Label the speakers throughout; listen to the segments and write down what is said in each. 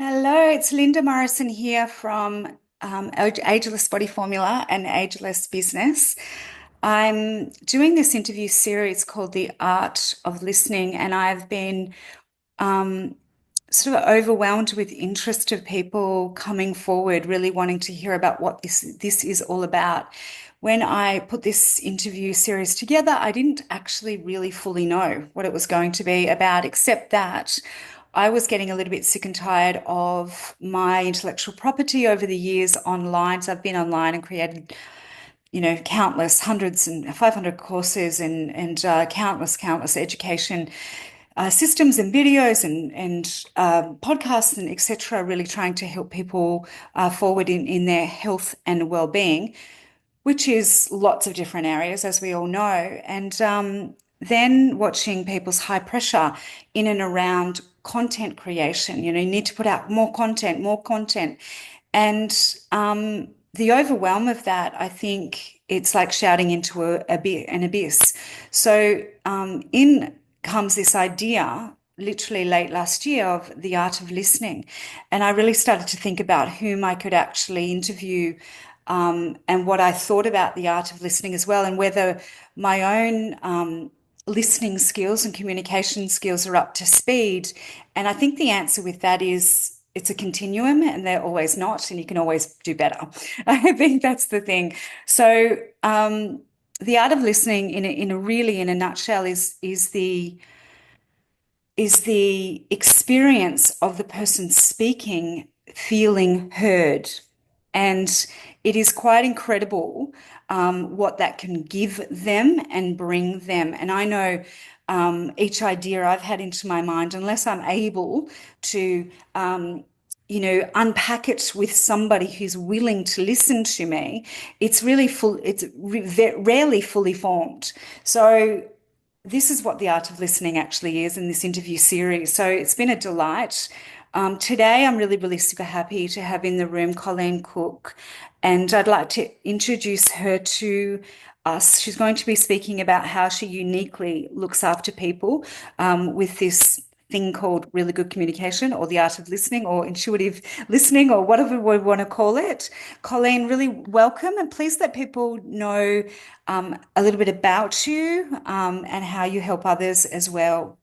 Speaker 1: Hello, it's Linda Morrison here from AgelessBody Formula and Ageless Business. I'm doing this interview series called The Art of Listening, and I've been um, sort of overwhelmed with interest of people coming forward, really wanting to hear about what this is all about. When I put this interview series together, I didn't actually really fully know what it was going to be about, except that I was getting a little bit sick and tired of my intellectual property over the years online. So I've been online and created, countless hundreds and 500 courses and countless education systems and videos and podcasts and etc. Really trying to help people forward in their health and well-being, which is lots of different areas, as we all know. And then watching people's high pressure in and around content creation. You know, you need to put out more content, more content. And the overwhelm of that, I think it's like shouting into an abyss. So in comes this idea literally late last year of the art of listening. And I really started to think about whom I could actually interview and what I thought about the art of listening as well, and whether my own listening skills and communication skills are up to speed. And I think the answer with that is it's a continuum and they're always not, and you can always do better. I think that's the thing. So the art of listening in a nutshell is the experience of the person speaking feeling heard. And it is quite incredible what that can give them and bring them. And I know each idea I've had into my mind, unless I'm able to, unpack it with somebody who's willing to listen to me, it's really full, rarely fully formed. So this is what the art of listening actually is in this interview series. So it's been a delight. Today, I'm really, really super happy to have in the room Colleen Cook, and I'd like to introduce her to us. She's going to be speaking about how she uniquely looks after people with this thing called really good communication, or the art of listening, or intuitive listening, or whatever we want to call it. Colleen, really welcome, and please let people know a little bit about you and how you help others as well.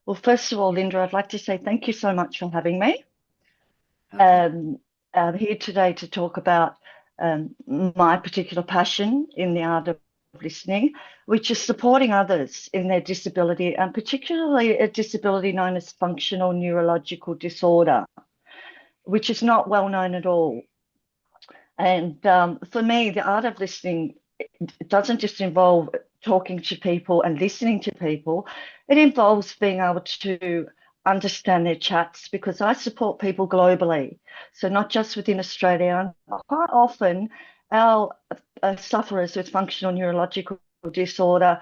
Speaker 2: Well, first of all, Linda, I'd like to say thank you so much for having me.
Speaker 1: Okay.
Speaker 2: Um, I'm here today to talk about my particular passion in the art of listening, which is supporting others in their disability, and particularly a disability known as functional neurological disorder, which is not well known at all. And for me, the art of listening it doesn't just involve talking to people and listening to people. It involves being able to understand their chats because I support people globally. So not just within Australia. Quite often, our sufferers with functional neurological disorder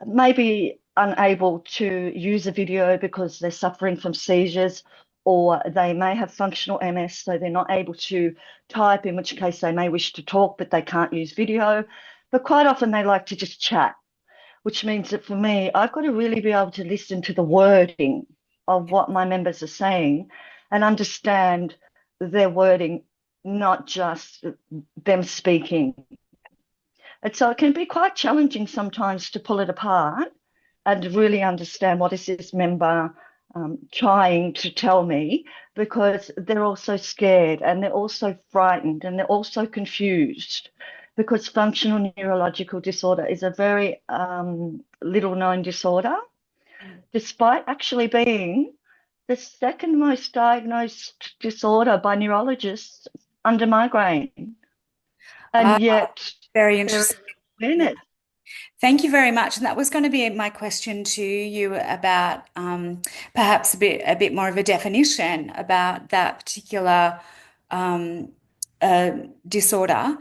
Speaker 2: may be unable to use a video because they're suffering from seizures, or they may have functional MS, so they're not able to type, in which case they may wish to talk, but they can't use video. But quite often they like to just chat, which means that for me, I've got to really be able to listen to the wording of what my members are saying and understand their wording, not just them speaking. And so it can be quite challenging sometimes to pull it apart and really understand what is this member trying to tell me, because they're also scared and they're also frightened and they're also confused, because functional neurological disorder is a very little known disorder, despite actually being the second most diagnosed disorder by neurologists under migraine.
Speaker 1: Ah,
Speaker 2: And yet
Speaker 1: very
Speaker 2: there
Speaker 1: interesting.
Speaker 2: is awareness.
Speaker 1: Thank you very much. And that was going to be my question to you about perhaps a bit more of a definition about that particular um, uh, disorder.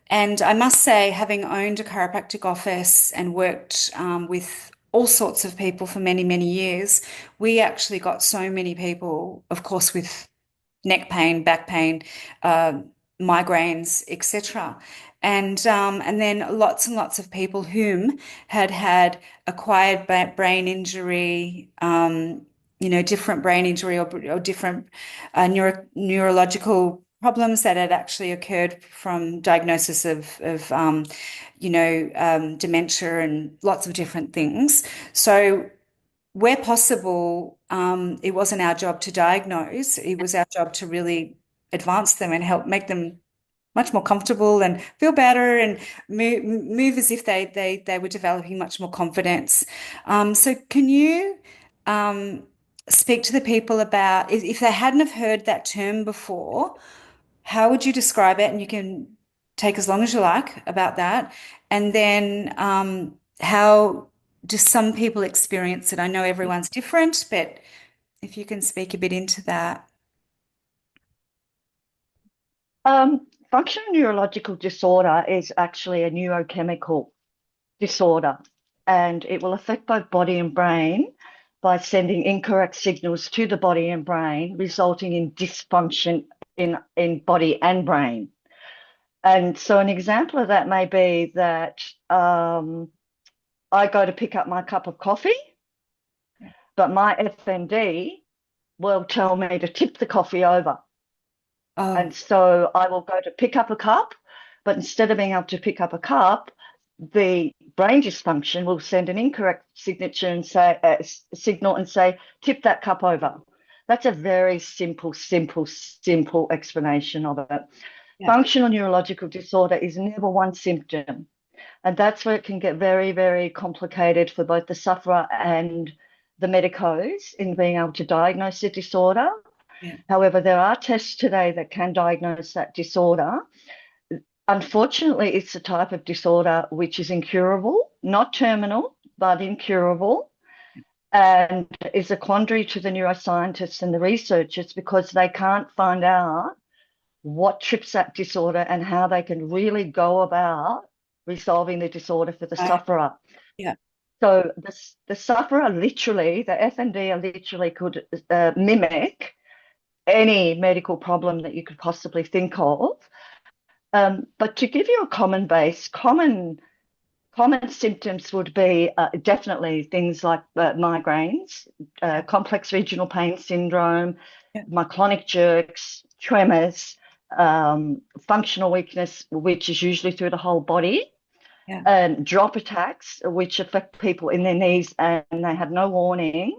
Speaker 1: And I must say, having owned a chiropractic office and worked with all sorts of people for many, many years, we actually got so many people, of course, with neck pain, back pain, uh, migraines, etc. And then lots and lots of people whom had had acquired brain injury, different brain injury or different neurological problems that had actually occurred from diagnosis of dementia and lots of different things. So where possible, it wasn't our job to diagnose. It was our job to really advance them and help make them much more comfortable and feel better and move as if they were developing much more confidence. So can you um, speak to the people about if they hadn't have heard that term before, how would you describe it? And you can take as long as you like about that. And then how do some people experience it? I know everyone's different, but if you can speak a bit into that.
Speaker 2: Functional neurological disorder is actually a neurochemical disorder, and it will affect both body and brain by sending incorrect signals to the body and brain, resulting in dysfunction in body and brain. And so an example of that may be that I go to pick up my cup of coffee, but my FND will tell me to tip the coffee over.
Speaker 1: Oh,
Speaker 2: And so I will go to pick up a cup, but instead of being able to pick up a cup, the brain dysfunction will send an incorrect signature and say signal and say, tip that cup over. That's a very simple explanation of it.
Speaker 1: yeah,
Speaker 2: Functional neurological disorder is never one symptom. And that's where it can get very, very complicated for both the sufferer and the medicos in being able to diagnose the disorder.
Speaker 1: yeah,
Speaker 2: However, there are tests today that can diagnose that disorder. Unfortunately, it's a type of disorder which is incurable, not terminal, but incurable, and is a quandary to the neuroscientists and the researchers because they can't find out what trips that disorder and how they can really go about resolving the disorder for the
Speaker 1: right,
Speaker 2: sufferer.
Speaker 1: yeah,
Speaker 2: So the sufferer literally, the FND literally could mimic any medical problem that you could possibly think of. But to give you a common symptoms would be definitely things like migraines, complex regional pain syndrome,
Speaker 1: yeah,
Speaker 2: myoclonic jerks, tremors, functional weakness, which is usually through the whole body,
Speaker 1: yeah.
Speaker 2: drop attacks, which affect people in their knees and they have no warning.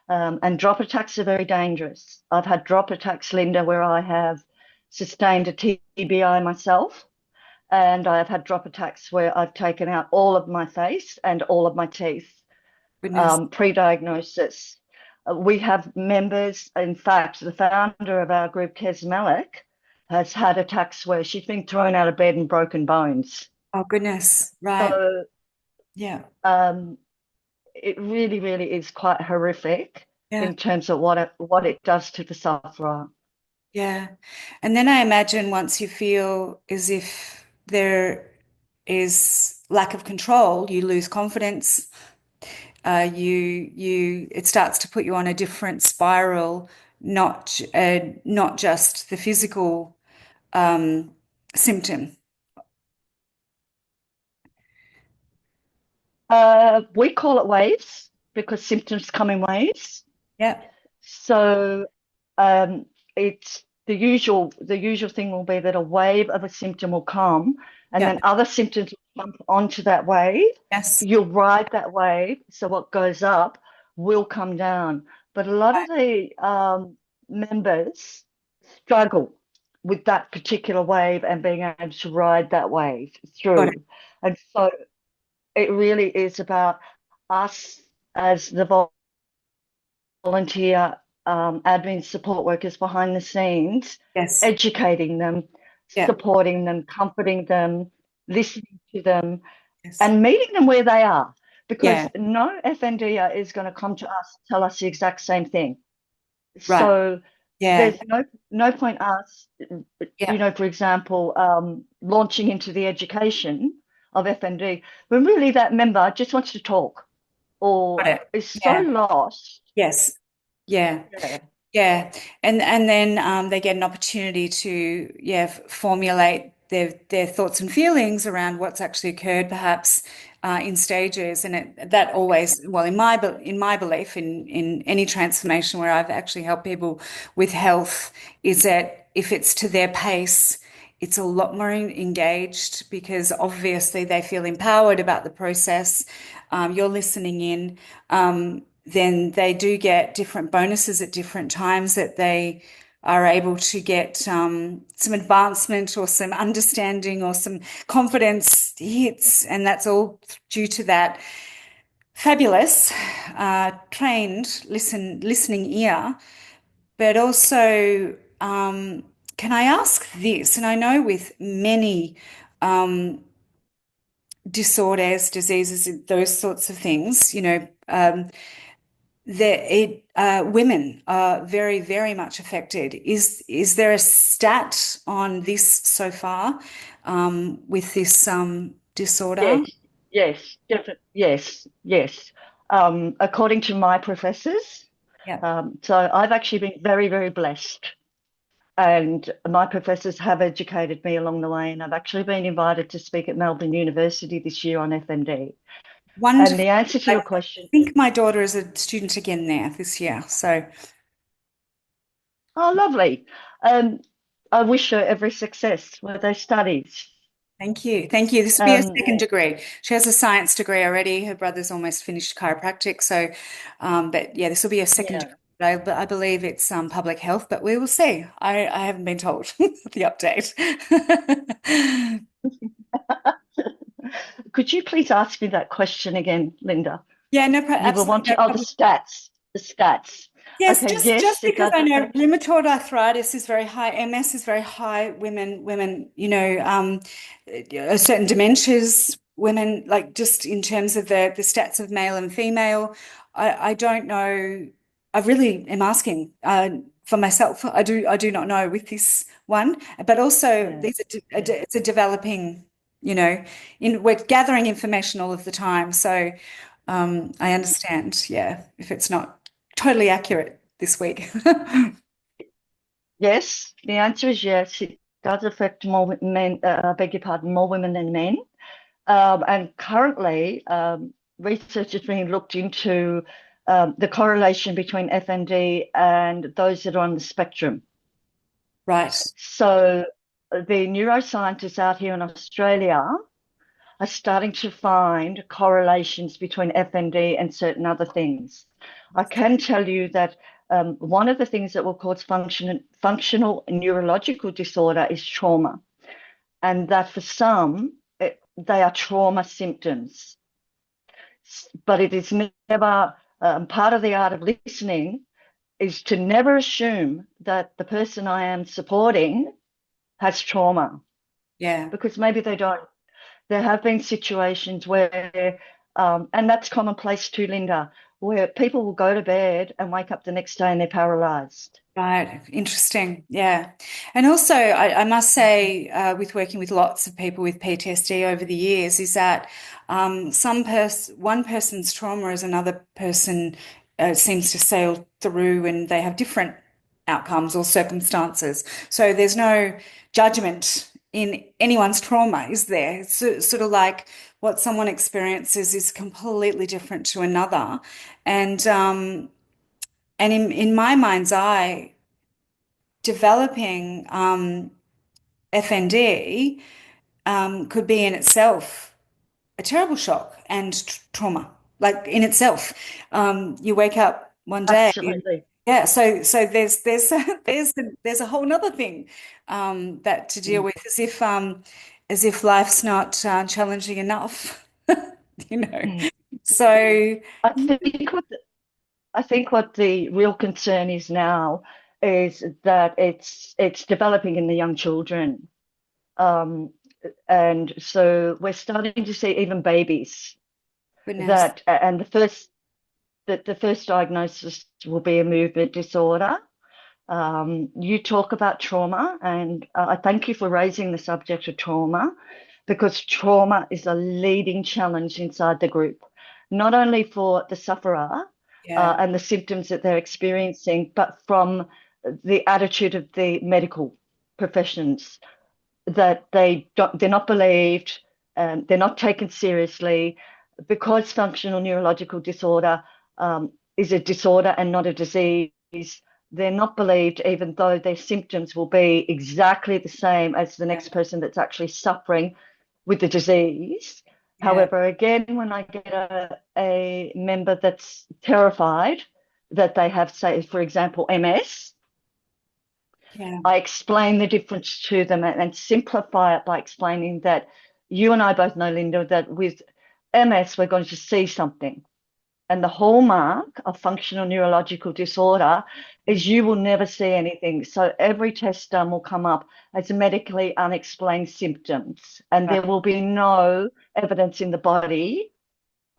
Speaker 2: And drop attacks are very dangerous. I've had drop attacks, Linda, where I have sustained a TBI myself. And I've had drop attacks where I've taken out all of my face and all of my teeth,
Speaker 1: Goodness.
Speaker 2: pre-diagnosis. We have members, in fact, the founder of our group, Kes Malik, has had attacks where she's been thrown out of bed and broken bones.
Speaker 1: Oh, goodness. Right.
Speaker 2: So
Speaker 1: Yeah.
Speaker 2: um, it really, really is quite horrific
Speaker 1: Yeah.
Speaker 2: in terms of what it does to the sufferer.
Speaker 1: Yeah. And then I imagine once you feel as if there is lack of control, you lose confidence. It starts to put you on a different spiral, not just the physical um, symptom.
Speaker 2: We call it waves because symptoms come in waves.
Speaker 1: Yeah.
Speaker 2: So it's the usual thing will be that a wave of a symptom will come and
Speaker 1: Yeah.
Speaker 2: then other symptoms will jump onto that wave.
Speaker 1: Yes.
Speaker 2: You'll ride that wave. So what goes up will come down. But a lot of the members struggle with that particular wave and being able to ride that wave
Speaker 1: Got it.
Speaker 2: through. And so it really is about us as the volunteer admin support workers behind the scenes,
Speaker 1: Yes.
Speaker 2: educating them,
Speaker 1: Yeah.
Speaker 2: supporting them, comforting them, listening to them,
Speaker 1: Yes.
Speaker 2: and meeting them where they are. Because
Speaker 1: Yeah.
Speaker 2: no FNDer is going to come to us and tell us the exact same thing.
Speaker 1: Right.
Speaker 2: So
Speaker 1: Yeah.
Speaker 2: there's no point us,
Speaker 1: Yeah.
Speaker 2: for example, launching into the education of FND when really that member just wants to talk
Speaker 1: Got
Speaker 2: or
Speaker 1: it.
Speaker 2: is so
Speaker 1: Yeah.
Speaker 2: lost.
Speaker 1: Yes. Yeah.
Speaker 2: Yeah.
Speaker 1: Yeah. And then they get an opportunity to formulate their thoughts and feelings around what's actually occurred, perhaps in stages, and that always, well, in my belief, in any transformation where I've actually helped people with health, is that if it's to their pace, it's a lot more engaged because obviously they feel empowered about the process. You're listening in. Then they do get different bonuses at different times that they are able to get some advancement or some understanding or some confidence hits, and that's all due to that fabulous trained listening ear. But also, can I ask this? And I know with many disorders, diseases, those sorts of things, women are very, very much affected. Is there a stat on this so far with this disorder?
Speaker 2: Yes, yes, definitely. Yes, yes. According to my professors,
Speaker 1: Yeah.
Speaker 2: so I've actually been very, very blessed. And my professors have educated me along the way. And I've actually been invited to speak at Melbourne University this year on FMD. And
Speaker 1: Wonderful.
Speaker 2: the answer to
Speaker 1: I
Speaker 2: your question,
Speaker 1: think my daughter is a student again there this year. So
Speaker 2: oh, lovely. Um, I wish her every success with her studies.
Speaker 1: thank you. Thank you. This will be a
Speaker 2: Um,
Speaker 1: second degree. She has a science degree already. Her brother's almost finished chiropractic. So, but yeah, this will be a second degree.
Speaker 2: yeah.
Speaker 1: I believe it's public health, but we will see. I haven't been told the update.
Speaker 2: Could you please ask me that question again, Linda?
Speaker 1: Yeah,
Speaker 2: You were
Speaker 1: absolutely
Speaker 2: wanting,
Speaker 1: no
Speaker 2: oh,
Speaker 1: problem.
Speaker 2: the stats.
Speaker 1: Yes,
Speaker 2: Okay,
Speaker 1: just
Speaker 2: yes, it
Speaker 1: because
Speaker 2: does
Speaker 1: I know
Speaker 2: affect.
Speaker 1: rheumatoid arthritis is very high, MS is very high, women, certain dementias, women, like just in terms of the stats of male and female, I don't know. I really am asking for myself. I do not know with this one, but also
Speaker 2: Yeah.
Speaker 1: these are it's a developing, we're gathering information all of the time, so I understand. Yeah, if it's not totally accurate this week.
Speaker 2: Yes, the answer is yes. It does affect more men, I beg your pardon, more women than men. And currently, research is being looked into the correlation between FND and those that are on the spectrum.
Speaker 1: Right.
Speaker 2: So the neuroscientists out here in Australia are starting to find correlations between FND and certain other things. I can tell you that one of the things that will cause functional neurological disorder is trauma, and that for some, they are trauma symptoms. But it is never part of the art of listening is to never assume that the person I am supporting has trauma
Speaker 1: Yeah.
Speaker 2: because maybe they don't. There have been situations where, and that's commonplace too, Linda, where people will go to bed and wake up the next day and they're paralyzed.
Speaker 1: Right. Interesting. Yeah. And also, I must say, with working with lots of people with PTSD over the years, is that one person's trauma is another person seems to sail through and they have different outcomes or circumstances. So there's no judgment in anyone's trauma, is there? It's sort of like what someone experiences is completely different to another. And in my mind's eye, developing FND could be in itself a terrible shock and trauma, like in itself. You wake up one day,
Speaker 2: Absolutely.
Speaker 1: yeah. So there's a whole nother thing that to deal
Speaker 2: Mm.
Speaker 1: with, as if life's not challenging enough, you know.
Speaker 2: Mm.
Speaker 1: So
Speaker 2: I think I think what the real concern is now is that it's developing in the young children. Um, and so we're starting to see even babies
Speaker 1: goodness,
Speaker 2: that, and the first diagnosis will be a movement disorder. You talk about trauma, and I thank you for raising the subject of trauma because trauma is a leading challenge inside the group, not only for the sufferer
Speaker 1: yeah,
Speaker 2: and the symptoms that they're experiencing, but from the attitude of the medical professions that they're not believed, they're not taken seriously because functional neurological disorder is a disorder and not a disease. They're not believed, even though their symptoms will be exactly the same as the
Speaker 1: Yeah.
Speaker 2: next person that's actually suffering with the disease.
Speaker 1: Yeah.
Speaker 2: However, again, when I get a member that's terrified that they have, say, for example, MS,
Speaker 1: Yeah.
Speaker 2: I explain the difference to them and simplify it by explaining that you and I both know, Linda, that with MS, we're going to see something. And the hallmark of functional neurological disorder is you will never see anything. So every test done will come up as medically unexplained symptoms, and
Speaker 1: Right.
Speaker 2: there will be no evidence in the body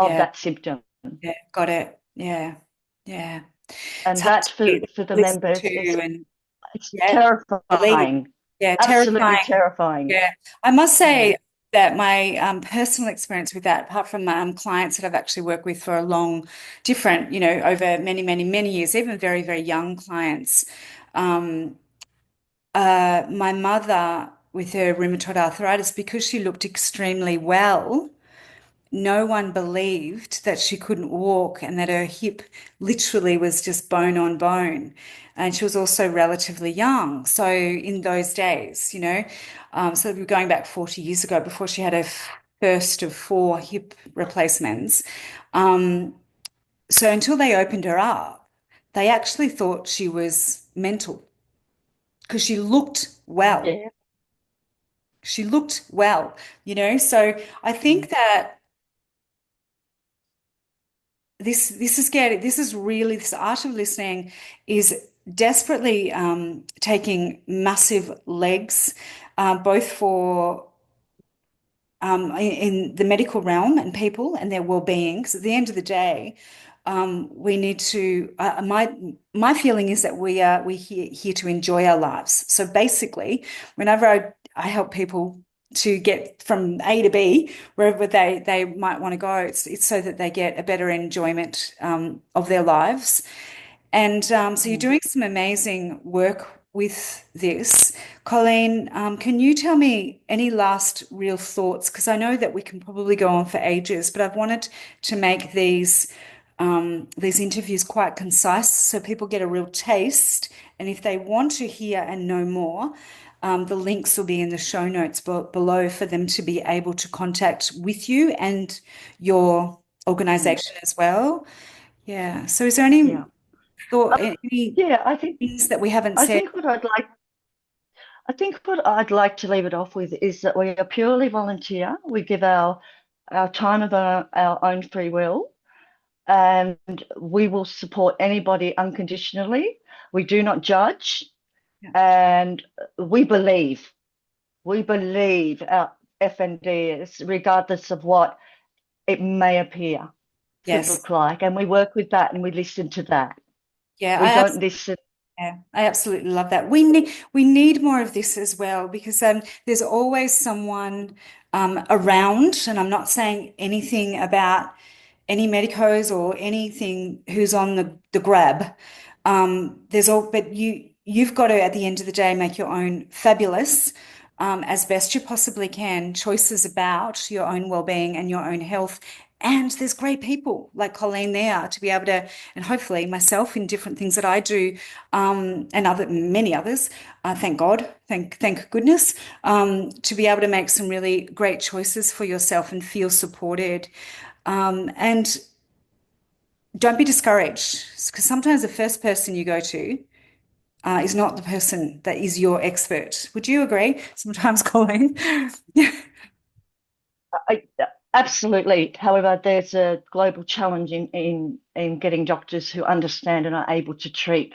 Speaker 2: of
Speaker 1: Yeah.
Speaker 2: that symptom.
Speaker 1: Yeah. Got it. Yeah. Yeah. It's
Speaker 2: And
Speaker 1: hard
Speaker 2: that
Speaker 1: to
Speaker 2: for the
Speaker 1: listen
Speaker 2: members,
Speaker 1: to and
Speaker 2: it's
Speaker 1: yeah, believe.
Speaker 2: terrifying,
Speaker 1: Yeah,
Speaker 2: absolutely
Speaker 1: terrifying.
Speaker 2: terrifying.
Speaker 1: Yeah. I must
Speaker 2: Yeah.
Speaker 1: say that my personal experience with that, apart from clients that I've actually worked with for a long, different, over many, many, many years, even very, very young clients. Um, my mother, with her rheumatoid arthritis, because she looked extremely well, no one believed that she couldn't walk and that her hip literally was just bone on bone. And she was also relatively young. So in those days, so we're going back 40 years ago before she had her first of four hip replacements. Um, so until they opened her up, they actually thought she was mental because she looked well.
Speaker 2: Yeah.
Speaker 1: She looked well. So I think
Speaker 2: Mm.
Speaker 1: that this art of listening is desperately taking massive legs, both for in the medical realm and people and their well-being. Because at the end of the day, we need to. My feeling is that we're here to enjoy our lives. So basically, whenever I help people to get from A to B, wherever they might want to go, it's so that they get a better enjoyment of their lives. And so you're
Speaker 2: Mm.
Speaker 1: doing some amazing work with this. Colleen, can you tell me any last real thoughts? Because I know that we can probably go on for ages, but I've wanted to make these interviews quite concise so people get a real taste. And if they want to hear and know more, the links will be in the show notes below for them to be able to contact with you and your
Speaker 2: Mm.
Speaker 1: organization as well. Yeah. So is there any
Speaker 2: Yeah. Uh,
Speaker 1: any
Speaker 2: yeah,
Speaker 1: things that we haven't
Speaker 2: I
Speaker 1: said?
Speaker 2: think what I'd like to leave it off with is that we are purely volunteer. We give our time of our own free will, and we will support anybody unconditionally. We do not judge,
Speaker 1: Yeah.
Speaker 2: and we believe. We believe our FNDs, regardless of what it may appear to
Speaker 1: Yes.
Speaker 2: look like, and we work with that and we listen to that.
Speaker 1: Yeah,
Speaker 2: We don't listen.
Speaker 1: I absolutely love that. We need more of this as well because there's always someone around, and I'm not saying anything about any medicos or anything who's on the grab. But you've got to at the end of the day make your own fabulous, as best you possibly can, choices about your own well-being and your own health. And there's great people like Colleen there to be able to, and hopefully myself in different things that I do, and many others. Thank God, thank goodness, to be able to make some really great choices for yourself and feel supported. And don't be discouraged because sometimes the first person you go to is not the person that is your expert. Would you agree? Sometimes, Colleen.
Speaker 2: I, absolutely. However, there's a global challenge in getting doctors who understand and are able to treat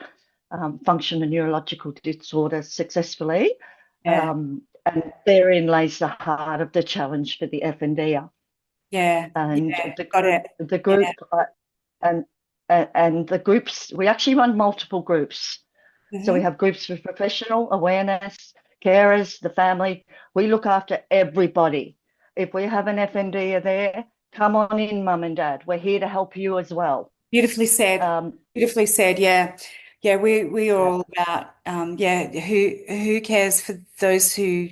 Speaker 2: functional neurological disorders successfully.
Speaker 1: Yeah,
Speaker 2: And therein lays the heart of the challenge for the FNDR.
Speaker 1: yeah,
Speaker 2: And
Speaker 1: yeah. Got it.
Speaker 2: the
Speaker 1: Yeah.
Speaker 2: group and and the groups, we actually run multiple groups. So we
Speaker 1: Hmm.
Speaker 2: have groups for professional awareness, carers, the family. We look after everybody. If we have an FND there, come on in, mum and dad. We're here to help you as well.
Speaker 1: Beautifully said.
Speaker 2: Um,
Speaker 1: Beautifully said. Yeah. Yeah, we are
Speaker 2: yeah,
Speaker 1: all about who cares for those who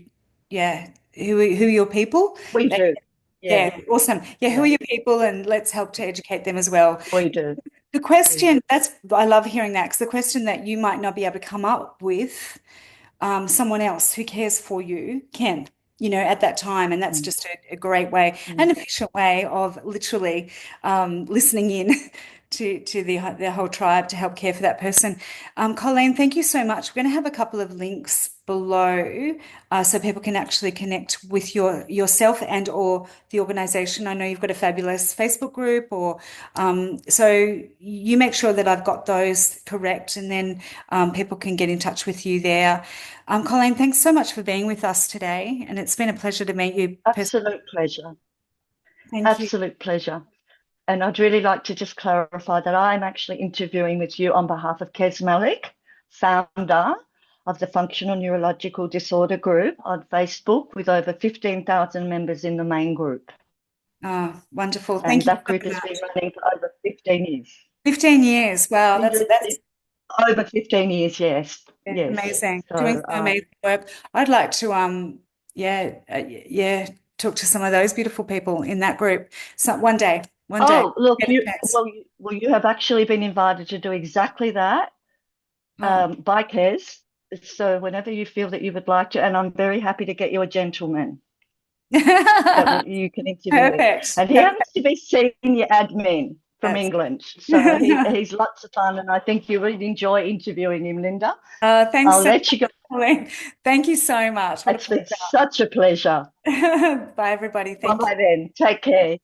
Speaker 1: yeah who are your people?
Speaker 2: We do. Yeah,
Speaker 1: Yeah, awesome. Yeah, who are
Speaker 2: yeah,
Speaker 1: your people, and let's help to educate them as well.
Speaker 2: we do.
Speaker 1: The
Speaker 2: Yeah.
Speaker 1: question that's I love hearing that because the question that you might not be able to come up with, someone else who cares for you can, at that time. And that's
Speaker 2: Mm,
Speaker 1: just a great way,
Speaker 2: mm.
Speaker 1: an efficient way of literally listening in to the whole tribe to help care for that person. Colleen, thank you so much. We're going to have a couple of links below so people can actually connect with yourself and or the organization. I know you've got a fabulous Facebook group or so you make sure that I've got those correct and then people can get in touch with you there. Colleen, thanks so much for being with us today, and it's been a pleasure to meet you personally.
Speaker 2: Absolute pleasure.
Speaker 1: Thank you.
Speaker 2: Absolute pleasure. And I'd really like to just clarify that I'm actually interviewing with you on behalf of Kes Malik, founder of the Functional Neurological Disorder Group on Facebook with over 15,000 members in the main group.
Speaker 1: Oh, wonderful.
Speaker 2: And
Speaker 1: Thank you
Speaker 2: that
Speaker 1: so
Speaker 2: group has been
Speaker 1: much.
Speaker 2: running for over 15 years.
Speaker 1: 15 years. Wow, that's
Speaker 2: Over 15 years, yes. Yes.
Speaker 1: amazing. Doing
Speaker 2: So,
Speaker 1: some amazing work. I'd like to yeah, talk to some of those beautiful people in that group. So one day,
Speaker 2: oh, look,
Speaker 1: get a chance.
Speaker 2: you have actually been invited to do exactly that
Speaker 1: Oh.
Speaker 2: by Kes. So whenever you feel that you would like to, and I'm very happy to get you a gentleman you can interview with.
Speaker 1: Perfect.
Speaker 2: And he
Speaker 1: Perfect.
Speaker 2: happens to be senior admin from
Speaker 1: That's
Speaker 2: England. So he's lots of fun, and I think you would enjoy interviewing him, Linda.
Speaker 1: Thanks
Speaker 2: I'll
Speaker 1: so
Speaker 2: let you go.
Speaker 1: much, Colleen. Thank you so much. What a
Speaker 2: It's been such a pleasure.
Speaker 1: pleasure. Bye, everybody.
Speaker 2: Bye
Speaker 1: Thank you.
Speaker 2: bye then. Take care.